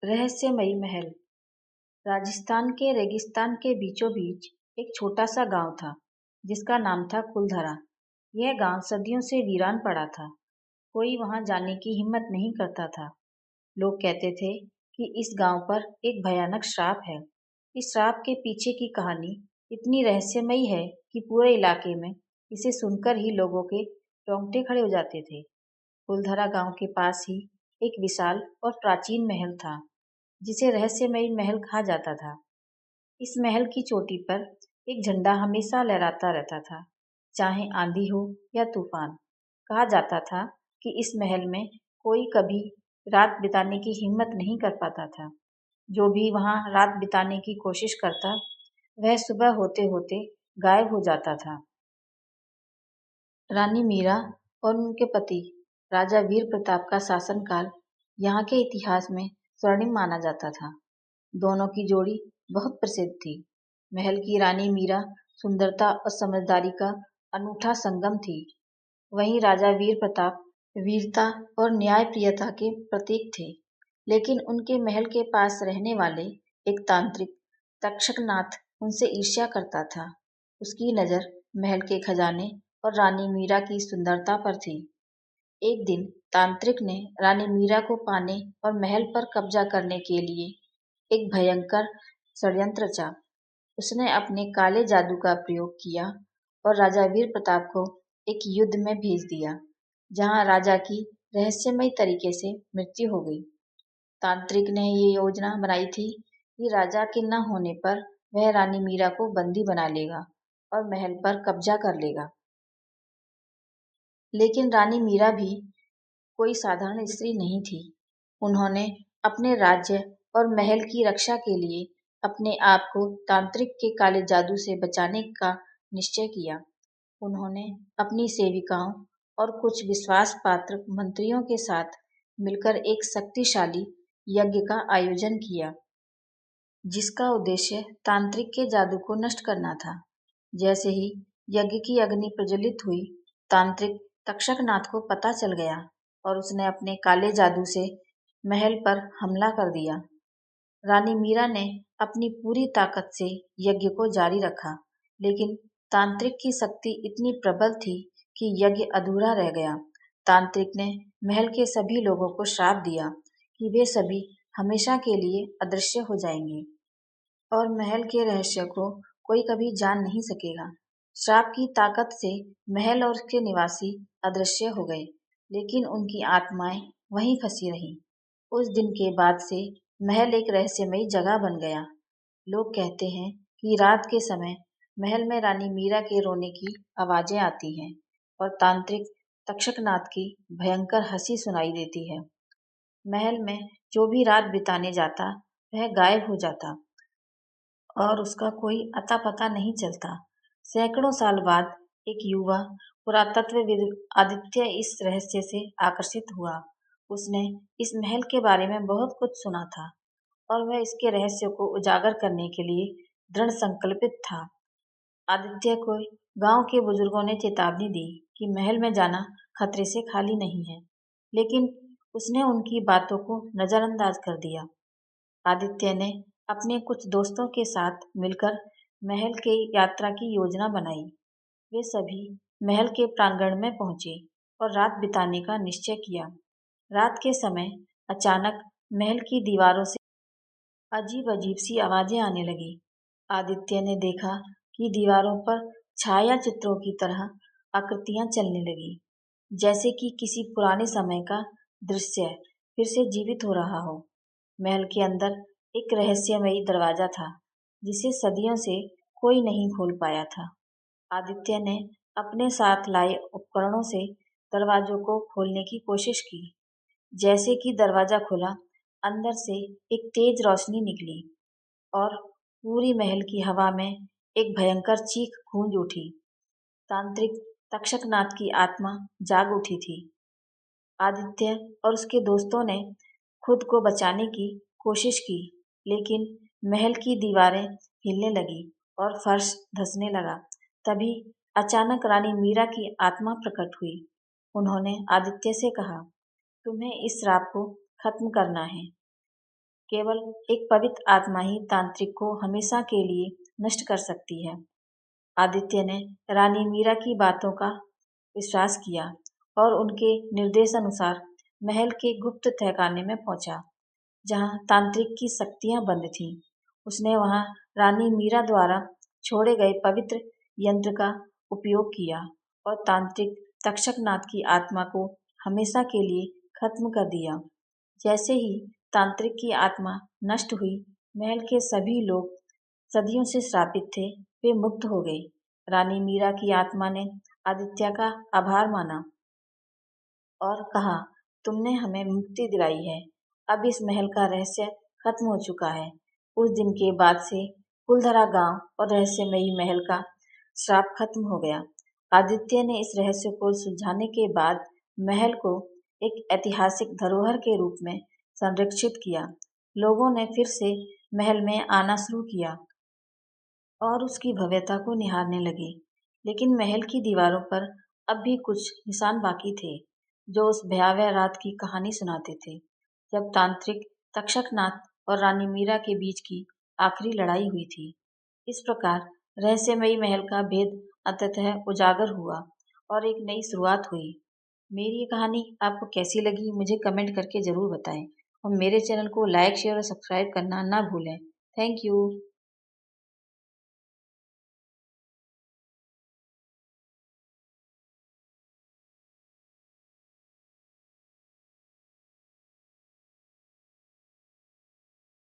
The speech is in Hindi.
रहस्यमयी महल। राजस्थान के रेगिस्तान के बीचों बीच एक छोटा सा गांव था जिसका नाम था कुलधरा। यह गांव सदियों से वीरान पड़ा था। कोई वहां जाने की हिम्मत नहीं करता था। लोग कहते थे कि इस गांव पर एक भयानक श्राप है। इस श्राप के पीछे की कहानी इतनी रहस्यमयी है कि पूरे इलाके में इसे सुनकर ही लोगों के रोंगटे खड़े हो जाते थे। कुलधरा गांव के पास ही एक विशाल और प्राचीन महल था जिसे रहस्यमयी महल कहा जाता था। इस महल की चोटी पर एक झंडा हमेशा लहराता रहता था, चाहे आंधी हो या तूफान। कहा जाता था कि इस महल में कोई कभी रात बिताने की हिम्मत नहीं कर पाता था। जो भी वहां रात बिताने की कोशिश करता, वह सुबह होते होते गायब हो जाता था। रानी मीरा और उनके पति राजा वीर प्रताप का शासनकाल यहाँ के इतिहास में स्वर्णिम माना जाता था। दोनों की जोड़ी बहुत प्रसिद्ध थी। महल की रानी मीरा सुंदरता और समझदारी का अनूठा संगम थी। वहीं राजा वीर प्रताप वीरता और न्यायप्रियता के प्रतीक थे। लेकिन उनके महल के पास रहने वाले एक तांत्रिक तक्षकनाथ उनसे ईर्ष्या करता था। उसकी नज़र महल के खजाने और रानी मीरा की सुंदरता पर थी। एक दिन तांत्रिक ने रानी मीरा को पाने और महल पर कब्जा करने के लिए एक भयंकर षड्यंत्र रचा। उसने अपने काले जादू का प्रयोग किया और राजा वीर प्रताप को एक युद्ध में भेज दिया, जहां राजा की रहस्यमय तरीके से मृत्यु हो गई। तांत्रिक ने ये योजना बनाई थी कि राजा के न होने पर वह रानी मीरा को बंदी बना लेगा और महल पर कब्जा कर लेगा। लेकिन रानी मीरा भी कोई साधारण स्त्री नहीं थी। उन्होंने अपने राज्य और महल की रक्षा के लिए अपने आप को तांत्रिक के काले जादू से बचाने का निश्चय किया। उन्होंने अपनी सेविकाओं और कुछ विश्वास पात्र मंत्रियों के साथ मिलकर एक शक्तिशाली यज्ञ का आयोजन किया, जिसका उद्देश्य तांत्रिक के जादू को नष्ट करना था। जैसे ही यज्ञ की अग्नि प्रज्वलित हुई, तांत्रिक तक्षकनाथ को पता चल गया और उसने अपने काले जादू से महल पर हमला कर दिया। रानी मीरा ने अपनी पूरी ताकत से यज्ञ को जारी रखा, लेकिन तांत्रिक की शक्ति इतनी प्रबल थी कि यज्ञ अधूरा रह गया। तांत्रिक ने महल के सभी लोगों को श्राप दिया कि वे सभी हमेशा के लिए अदृश्य हो जाएंगे और महल के रहस्य को कोई कभी जान नहीं सकेगा। श्राप की ताकत से महल और उसके निवासी अदृश्य हो गए, लेकिन उनकी आत्माएं वहीं फंसी रहीं। उस दिन के बाद से महल एक रहस्यमयी जगह बन गया। लोग कहते हैं कि रात के समय महल में रानी मीरा के रोने की आवाजें आती हैं और तांत्रिक तक्षकनाथ की भयंकर हंसी सुनाई देती है। महल में जो भी रात बिताने जाता, वह गायब हो जाता और उसका कोई अता पता नहीं चलता। सैकड़ों साल बाद एक युवा पुरातत्वविद आदित्य इस रहस्य से आकर्षित हुआ। उसने इस महल के बारे में बहुत कुछ सुना था और वह इसके रहस्य को उजागर करने के लिए दृढ़ संकल्पित था। आदित्य को गांव के बुजुर्गों ने चेतावनी दी कि महल में जाना खतरे से खाली नहीं है, लेकिन उसने उनकी बातों को नजरअंदाज कर दिया। आदित्य ने अपने कुछ दोस्तों के साथ मिलकर महल की यात्रा की योजना बनाई। वे सभी महल के प्रांगण में पहुंचे और रात बिताने का निश्चय किया। रात के समय अचानक महल की दीवारों से अजीब अजीब सी आवाजें आने लगी। आदित्य ने देखा कि दीवारों पर छाया चित्रों की तरह आकृतियां चलने लगी, जैसे कि किसी पुराने समय का दृश्य फिर से जीवित हो रहा हो। महल के अंदर एक रहस्यमयी दरवाजा था जिसे सदियों से कोई नहीं खोल पाया था। आदित्य ने अपने साथ लाए उपकरणों से दरवाजों को खोलने की कोशिश की। जैसे कि दरवाजा खुला, अंदर से एक तेज रोशनी निकली और पूरी महल की हवा में एक भयंकर चीख गूंज उठी। तांत्रिक तक्षकनाथ की आत्मा जाग उठी थी। आदित्य और उसके दोस्तों ने खुद को बचाने की कोशिश की, लेकिन महल की दीवारें हिलने लगी और फर्श धंसने लगा। तभी अचानक रानी मीरा की आत्मा प्रकट हुई। उन्होंने आदित्य से कहा, तुम्हें इस श्राप को खत्म करना है। केवल एक पवित्र आत्मा ही तांत्रिक को हमेशा के लिए नष्ट कर सकती है। आदित्य ने रानी मीरा की बातों का विश्वास किया और उनके निर्देशानुसार महल के गुप्त तहखाने में पहुंचा, जहां तांत्रिक की शक्तियां बंद थीं। उसने वहां रानी मीरा द्वारा छोड़े गए पवित्र यंत्र का उपयोग किया और तांत्रिक तक्षकनाथ की आत्मा को हमेशा के लिए खत्म कर दिया। जैसे ही तांत्रिक की आत्मा नष्ट हुई, महल के सभी लोग सदियों से श्रापित थे, वे मुक्त हो गए। रानी मीरा की आत्मा ने आदित्य का आभार माना और कहा, तुमने हमें मुक्ति दिलाई है। अब इस महल का रहस्य खत्म हो चुका है। उस दिन के बाद से कुलधरा गांव और रहस्यमयी महल का श्राप खत्म हो गया। आदित्य ने इस रहस्य को सुलझाने के बाद महल को एक ऐतिहासिक धरोहर के रूप में संरक्षित किया। लोगों ने फिर से महल में आना शुरू किया और उसकी भव्यता को निहारने लगे। लेकिन महल की दीवारों पर अब भी कुछ निशान बाकी थे, जो उस भयावह रात की कहानी सुनाते थे, जब तांत्रिक तक्षकनाथ और रानी मीरा के बीच की आखिरी लड़ाई हुई थी। इस प्रकार रहस्यमयी महल का भेद अंततः उजागर हुआ और एक नई शुरुआत हुई। मेरी ये कहानी आपको कैसी लगी, मुझे कमेंट करके ज़रूर बताएं और मेरे चैनल को लाइक, शेयर और सब्सक्राइब करना ना भूलें। Thank you.